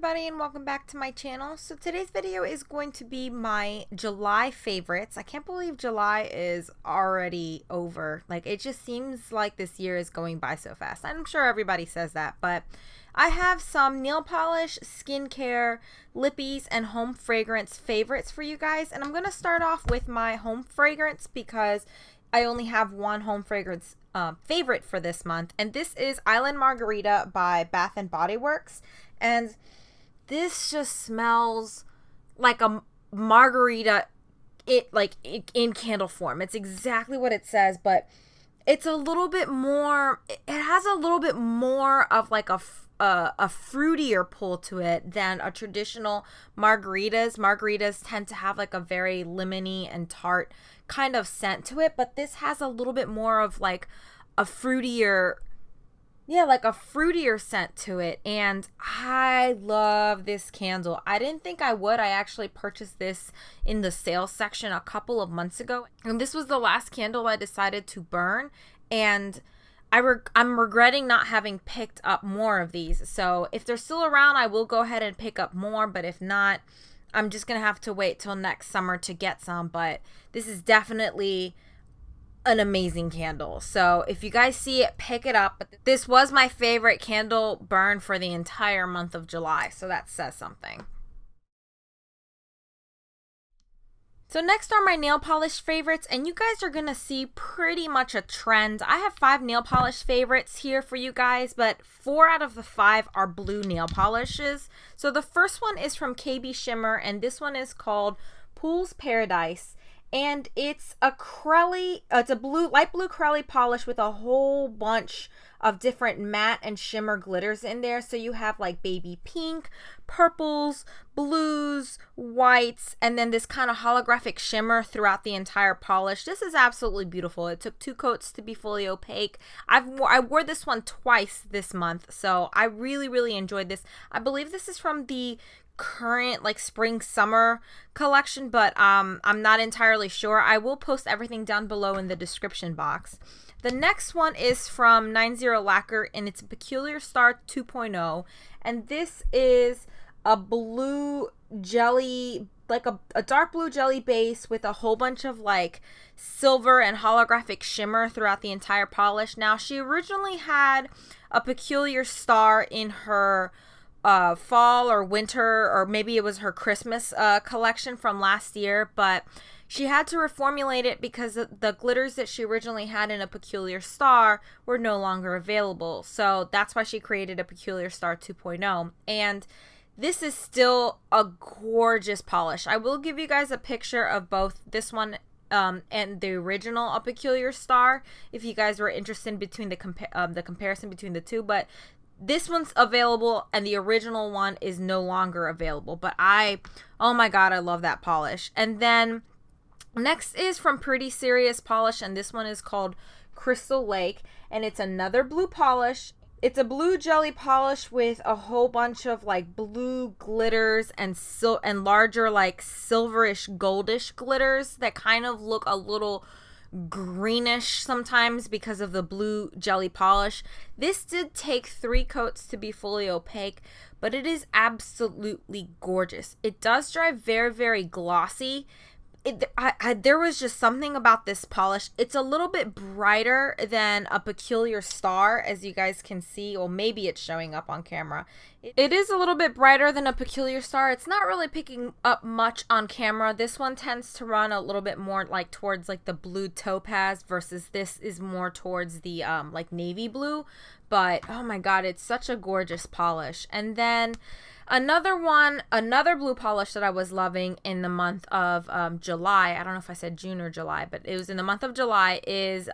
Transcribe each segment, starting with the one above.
everybody, and welcome back to my channel. So today's video is going to be my July favorites. I can't believe July is already over. Like, it just seems like this year is going by so fast. I'm sure everybody says that, but I have some nail polish, skincare, lippies, and home fragrance favorites for you guys. And I'm going to start off with my home fragrance because I only have one home fragrance favorite for this month, and this is Island Margarita by Bath and Body Works. And this just smells like a margarita, in candle form. It's exactly what it says, but it's a little bit more, it has a little bit more of like a fruitier pull to it than a traditional margaritas. Margaritas tend to have like a very lemony and tart kind of scent to it, but this has a little bit more of like a fruitier, like a fruitier scent to it. And I love this candle. I didn't think I would. I actually purchased this in the sales section a couple of months ago, and this was the last candle I decided to burn, and I'm regretting not having picked up more of these. So if they're still around, I will go ahead and pick up more, but if not, I'm just gonna have to wait till next summer to get some. But this is definitely an amazing candle, so if you guys see it, pick it up. But this was my favorite candle burn for the entire month of July, so that says something. So next are my nail polish favorites, and you guys are gonna see pretty much a trend. I have 5 nail polish favorites here for you guys, but 4 out of the 5 are blue nail polishes. So the first one is from KB Shimmer, and this one is called Pool's Paradise. And it's a light blue Crowley polish with a whole bunch of different matte and shimmer glitters in there. So you have like baby pink, purples, blues, whites, and then this kind of holographic shimmer throughout the entire polish. This is absolutely beautiful. It took 2 coats to be fully opaque. I wore this one twice this month, so I really enjoyed this. I believe this is from the current like spring summer collection, but I'm not entirely sure. I will post everything down below in the description box. The next one is from 90 Lacquer, and it's a Peculiar Star 2.0, and this is a blue jelly, like a dark blue jelly base with a whole bunch of like silver and holographic shimmer throughout the entire polish. Now, she originally had a Peculiar Star in her fall or winter, or maybe it was her Christmas collection from last year, but she had to reformulate it because the glitters that she originally had in a Peculiar Star were no longer available. So that's why she created a Peculiar Star 2.0, and this is still a gorgeous polish. I will give you guys a picture of both this one and the original A Peculiar Star if you guys were interested in between the comparison between the two, but this one's available and the original one is no longer available. But oh my god, I love that polish. And then next is from Pretty Serious Polish, and this one is called Crystal Lake, and it's another blue polish. It's a blue jelly polish with a whole bunch of like blue glitters and larger like silverish goldish glitters that kind of look a little greenish sometimes because of the blue jelly polish. This did take 3 coats to be fully opaque, but it is absolutely gorgeous. It does dry very glossy. There was just something about this polish. It's a little bit brighter than a Peculiar Star, as you guys can see. Well, maybe it's showing up on camera. It is a little bit brighter than a Peculiar Star. It's not really picking up much on camera. This one tends to run a little bit more like towards like the blue topaz, versus this is more towards the like navy blue. But oh my god, it's such a gorgeous polish. And then another blue polish that I was loving in the month of July, I don't know if I said June or July, but it was in the month of July, is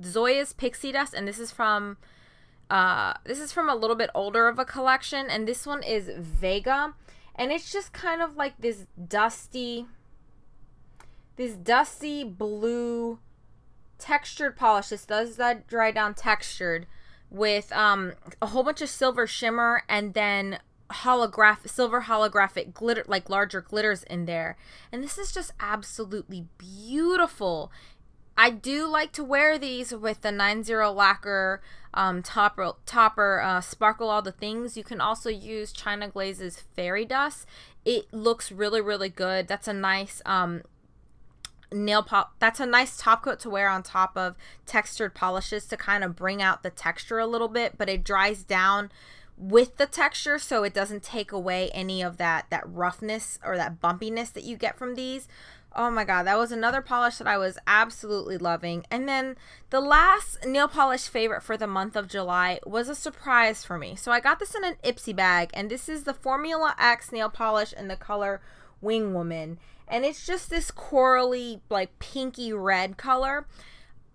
Zoya's Pixie Dust, and this is from a little bit older of a collection, and this one is Vega, and it's just kind of like this dusty blue textured polish. This does that dry down textured with a whole bunch of silver shimmer, and then silver holographic glitter, like larger glitters in there. And this is just absolutely beautiful. I do like to wear these with the 90 Lacquer topper Sparkle All the Things. You can also use China Glaze's Fairy Dust. It looks really, really good. That's a nice that's a nice top coat to wear on top of textured polishes to kind of bring out the texture a little bit, but it dries down with the texture, so it doesn't take away any of that roughness or that bumpiness that you get from these. Oh my god, that was another polish that I was absolutely loving. And then the last nail polish favorite for the month of July was a surprise for me. So I got this in an Ipsy bag, and this is the Formula X nail polish in the color Wingwoman. And it's just this corally, like pinky red color.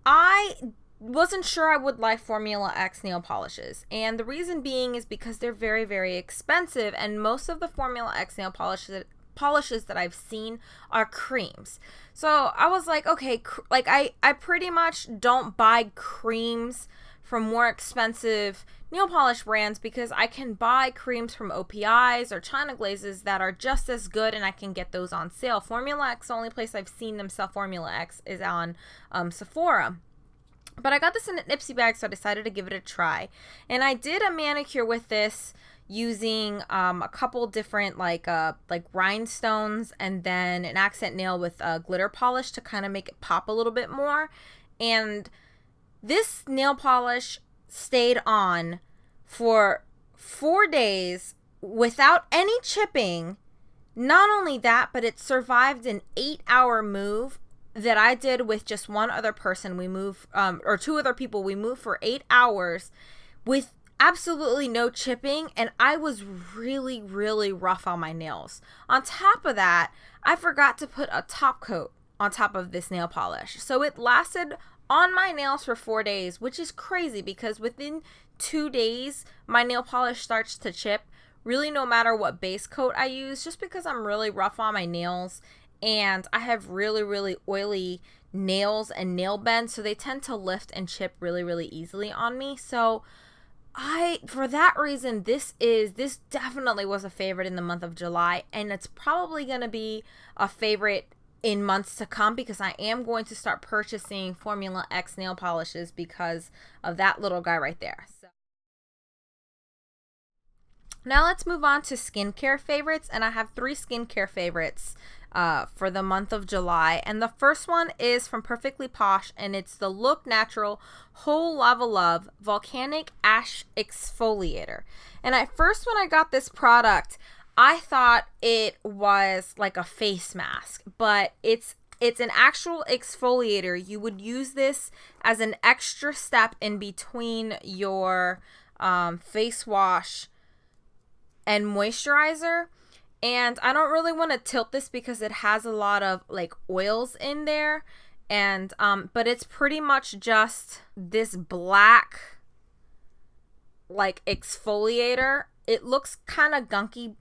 I wasn't sure I would like Formula X nail polishes, and the reason being is because they're very, very expensive, and most of the Formula X nail polishes that I've seen are creams. So I was like, okay, like I pretty much don't buy creams from more expensive nail polish brands because I can buy creams from OPIs or China Glazes that are just as good, and I can get those on sale. Formula X, the only place I've seen them sell Formula X is on Sephora. But I got this in an Ipsy bag, so I decided to give it a try. And I did a manicure with this using a couple different like rhinestones and then an accent nail with glitter polish to kind of make it pop a little bit more. And this nail polish stayed on for 4 days without any chipping. Not only that, but it survived an 8-hour move that I did with just one other person. We moved, or two other people. We moved for 8 hours with absolutely no chipping, and I was really, really rough on my nails. On top of that, I forgot to put a top coat on top of this nail polish. So it lasted on my nails for 4 days, which is crazy because within 2 days, my nail polish starts to chip, really no matter what base coat I use, just because I'm really rough on my nails. And I have really, really oily nails and nail bends, so they tend to lift and chip really, really easily on me. So for that reason, this definitely was a favorite in the month of July, and it's probably going to be a favorite in months to come because I am going to start purchasing Formula X nail polishes because of that little guy right there. So now let's move on to skincare favorites, and I have 3 skincare favorites for the month of July. And the first one is from Perfectly Posh, and it's the Look Natural Whole Lava Love Volcanic Ash Exfoliator. And at first when I got this product, I thought it was like a face mask, but it's an actual exfoliator. You would use this as an extra step in between your face wash and moisturizer. And I don't really want to tilt this because it has a lot of like oils in there, and but it's pretty much just this black like exfoliator. It looks kind of gunky,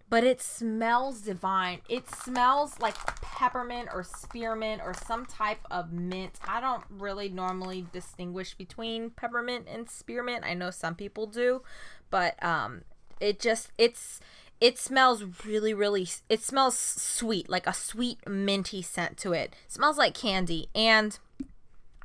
but it smells divine. It smells like peppermint or spearmint or some type of mint. I don't really normally distinguish between peppermint and spearmint. I know some people do, but it smells really, really, it smells sweet, like a sweet minty scent to it. It smells like candy. And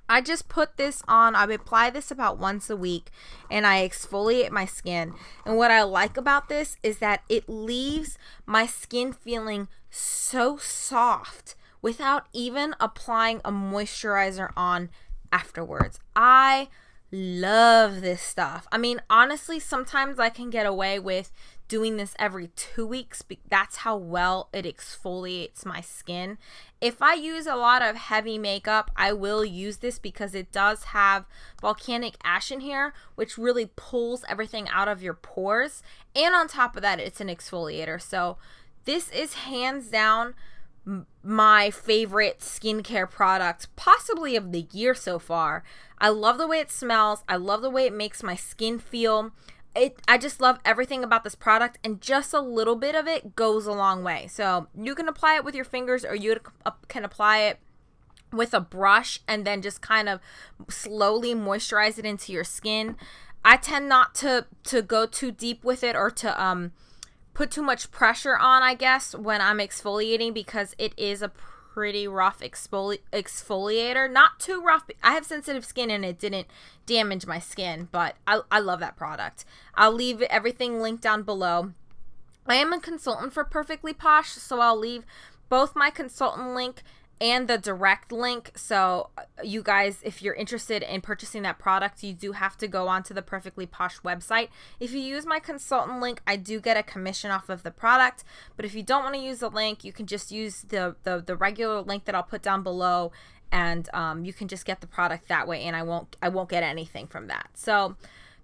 I just put this on. I apply this about once a week, and I exfoliate my skin. And what I like about this is that it leaves my skin feeling so soft without even applying a moisturizer on afterwards. I love this stuff. I mean, honestly, sometimes I can get away with doing this every 2 weeks. That's how well it exfoliates my skin. If I use a lot of heavy makeup, I will use this because it does have volcanic ash in here, which really pulls everything out of your pores. And on top of that, it's an exfoliator. So this is hands down my favorite skincare product, possibly of the year so far. I love the way it smells. I love the way it makes my skin feel. I just love everything about this product, and just a little bit of it goes a long way. So you can apply it with your fingers, or you can apply it with a brush and then just kind of slowly moisturize it into your skin. I tend not to go too deep with it or to put too much pressure on, I guess, when I'm exfoliating, because it is a pretty rough exfoliator. Not too rough. I have sensitive skin and it didn't damage my skin, but I love that product. I'll leave everything linked down below. I am a consultant for Perfectly Posh, so I'll leave both my consultant link and the direct link. So you guys, if you're interested in purchasing that product, you do have to go onto the Perfectly Posh website. If you use my consultant link, I do get a commission off of the product. But if you don't want to use the link, you can just use the regular link that I'll put down below, and you can just get the product that way, and I won't get anything from that. So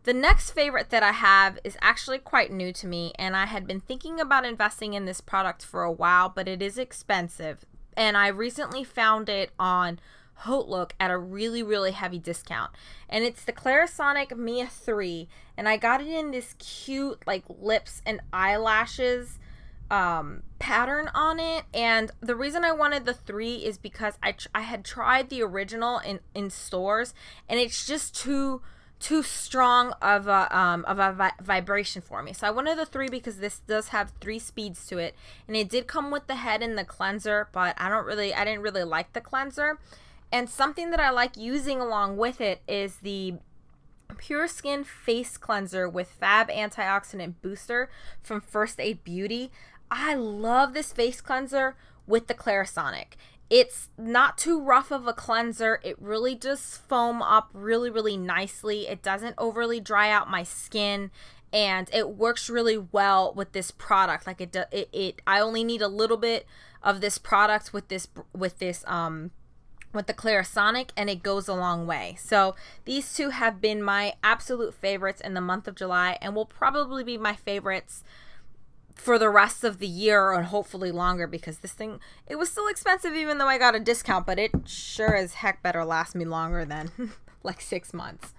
the next favorite that I have is actually quite new to me, and I had been thinking about investing in this product for a while, but it is expensive. And I recently found it on Outlook at a really, really heavy discount. And it's the Clarisonic Mia 3. And I got it in this cute, like, lips and eyelashes pattern on it. And the reason I wanted the 3 is because I had tried the original in stores. And it's just too strong of a vibration for me. So I wanted the 3 because this does have 3 speeds to it, and it did come with the head and the cleanser, but I didn't really like the cleanser. And something that I like using along with it is the Pure Skin Face Cleanser with Fab Antioxidant Booster from First Aid Beauty. I love this face cleanser with the Clarisonic. It's not too rough of a cleanser. It really does foam up really, really nicely. It doesn't overly dry out my skin, and it works really well with this product. Like I only need a little bit of this product with the Clarisonic, and it goes a long way. So these two have been my absolute favorites in the month of July, and will probably be my favorites for the rest of the year, and hopefully longer, because this thing, it was still expensive even though I got a discount, but it sure as heck better last me longer than like 6 months.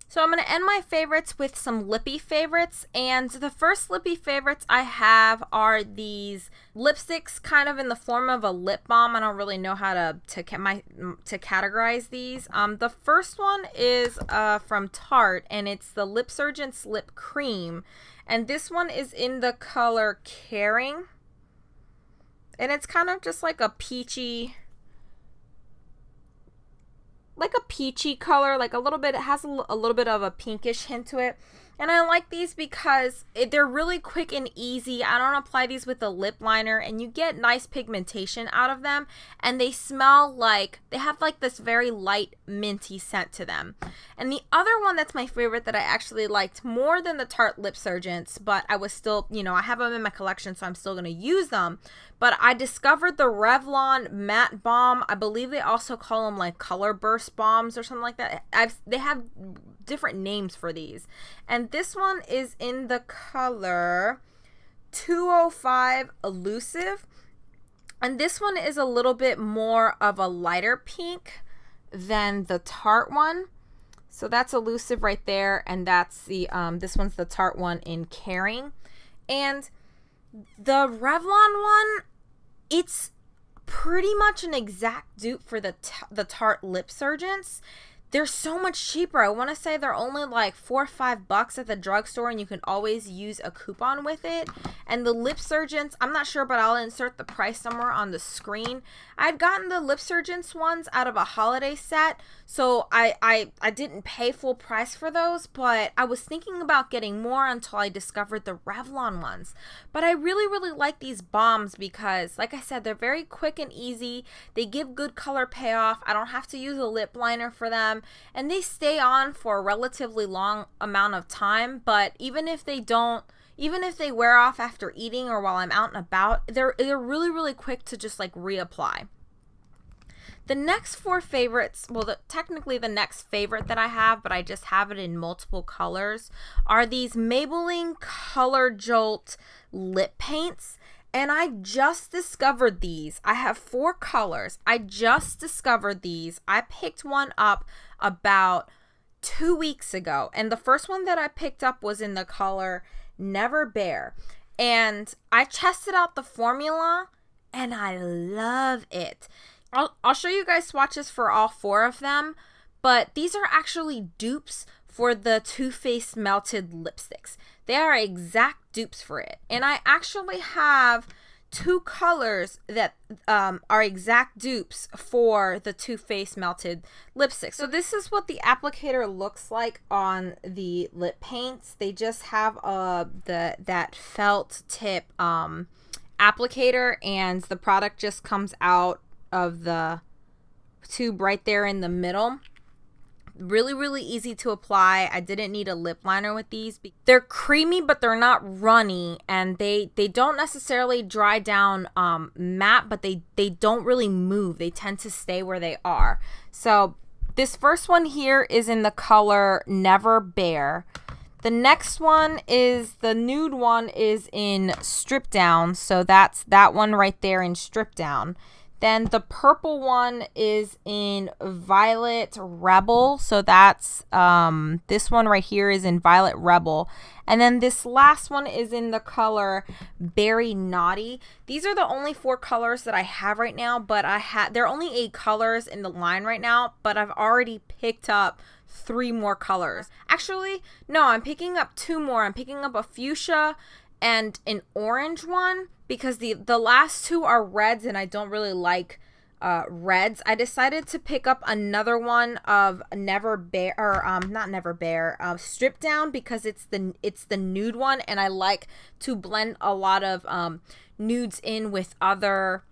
So I'm going to end my favorites with some lippy favorites, and the first lippy favorites I have are these lipsticks kind of in the form of a lip balm. I don't really know how to categorize these. The first one is from Tarte, and it's the Lipsurgence Lip Cream, and this one is in the color Caring, and it's kind of just like a peachy color, like a little bit, it has a little bit of a pinkish hint to it. And I like these because they're really quick and easy. I don't apply these with a lip liner, and you get nice pigmentation out of them, and they smell like, they have like this very light minty scent to them. And the other one that's my favorite that I actually liked more than the Tarte Lipsurgence, but I was still, I have them in my collection, so I'm still going to use them. But I discovered the Revlon Matte Balm. I believe they also call them like Colorburst Balms or something like that. They have different names for these. And this one is in the color 205 Elusive. And this one is a little bit more of a lighter pink than the Tarte one. So that's Elusive right there. And that's the, this one's the Tarte one in Caring. And the Revlon one, it's pretty much an exact dupe for the Tarte Lipsurgence. They're so much cheaper. I want to say they're only like $4 or $5 at the drugstore, and you can always use a coupon with it. And the Lipsurgence, I'm not sure, but I'll insert the price somewhere on the screen. I'd gotten the Lipsurgence ones out of a holiday set, so I didn't pay full price for those, but I was thinking about getting more until I discovered the Revlon ones. But I really, really like these balms because, like I said, they're very quick and easy. They give good color payoff. I don't have to use a lip liner for them. And they stay on for a relatively long amount of time, but even if they wear off after eating or while I'm out and about, they're really, really quick to just like reapply. The next 4 favorites, well, technically the next favorite that I have, but I just have it in multiple colors, are these Maybelline Color Jolt lip paints. And I just discovered these. I have 4 colors. I just discovered these. I picked one up about 2 weeks ago. And the first one that I picked up was in the color Never Bare. And I tested out the formula, and I love it. I'll show you guys swatches for all 4 of them. But these are actually dupes for the Too Faced Melted Lipsticks. They are exact dupes for it. And I actually have two colors that are exact dupes for the Too Faced Melted Lipstick. So this is what the applicator looks like on the lip paints. They just have that felt tip applicator, and the product just comes out of the tube right there in the middle. Really, really easy to apply. I didn't need a lip liner with these. They're creamy, but they're not runny, and they don't necessarily dry down matte, but they don't really move. They tend to stay where they are. So this first one here is in the color Never Bare. The next one is, the nude one is in Strip Down, so that's that one right there in Strip Down. Then the purple one is in Violet Rebel. So that's this one right here is in Violet Rebel. And then this last one is in the color Berry Naughty. These are the only 4 colors that I have right now, but there are only 8 colors in the line right now, but I've already picked up 3 more colors. Actually, no, I'm picking up 2 more. I'm picking up a fuchsia and an orange one, because the last 2 are reds, and I don't really like reds. I decided to pick up another one of Never Bare, or not Never Bare, Strip Down, because it's the nude one, and I like to blend a lot of nudes in with other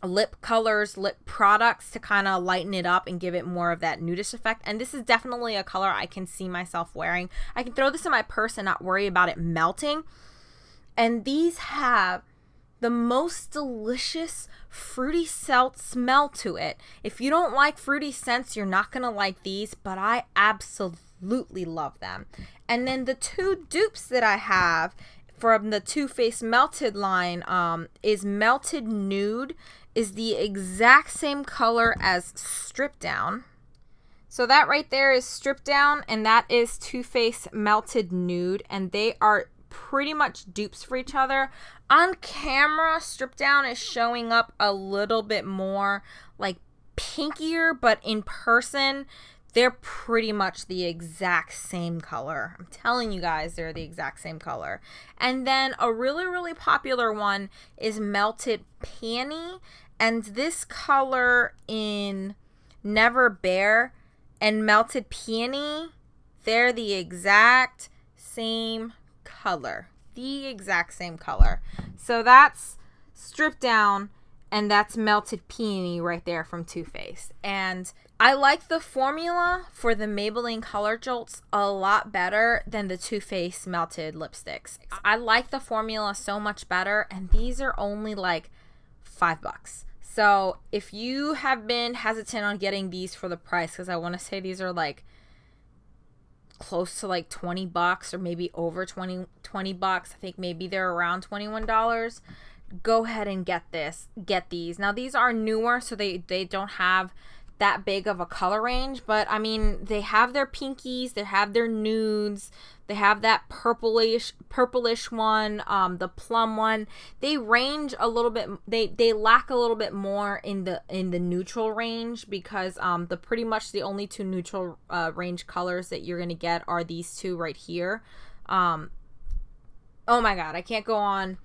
lip colors, lip products, to kind of lighten it up and give it more of that nudish effect. And this is definitely a color I can see myself wearing. I can throw this in my purse and not worry about it melting. And these have the most delicious fruity smell to it. If you don't like fruity scents, you're not going to like these, but I absolutely love them. And then the 2 dupes that I have from the Too Faced Melted line is Melted Nude, is the exact same color as Strip Down. So that right there is Strip Down, and that is Too Faced Melted Nude, and they are pretty much dupes for each other. On camera, Strip Down is showing up a little bit more like pinkier, but in person, they're pretty much the exact same color. I'm telling you guys, they're the exact same color. And then a really, really popular one is Melted Peony, and this color in Never Bare and Melted Peony, they're the exact same color. The exact same color. So that's Strip Down, and that's Melted Peony right there from Too Faced. And I like the formula for the Maybelline Color Jolts a lot better than the Too Faced Melted lipsticks. I like the formula so much better, and these are only like $5. So if you have been hesitant on getting these for the price, because I want to say these are like close to like $20 or maybe over 20 bucks. I think maybe they're around $21. Go ahead and get these. Now these are newer, so they don't have that big of a color range, but I mean, they have their pinkies, they have their nudes, they have that purplish one, the plum one. They range a little bit, they lack a little bit more in the neutral range, because the pretty much the only 2 neutral range colors that you're gonna get are these 2 right here. Oh my god, I can't go on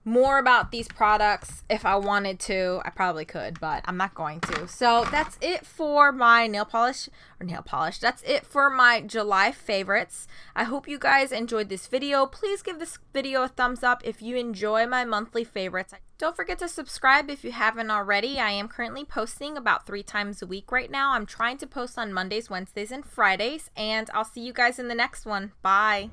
more about these products. If I wanted to, I probably could, but I'm not going to. So that's it for my nail polish. That's it for my July favorites. I hope you guys enjoyed this video. Please give this video a thumbs up if you enjoy my monthly favorites. Don't forget to subscribe if you haven't already. I am currently posting about 3 times a week right now. I'm trying to post on Mondays, Wednesdays, and Fridays, and I'll see you guys in the next one. Bye.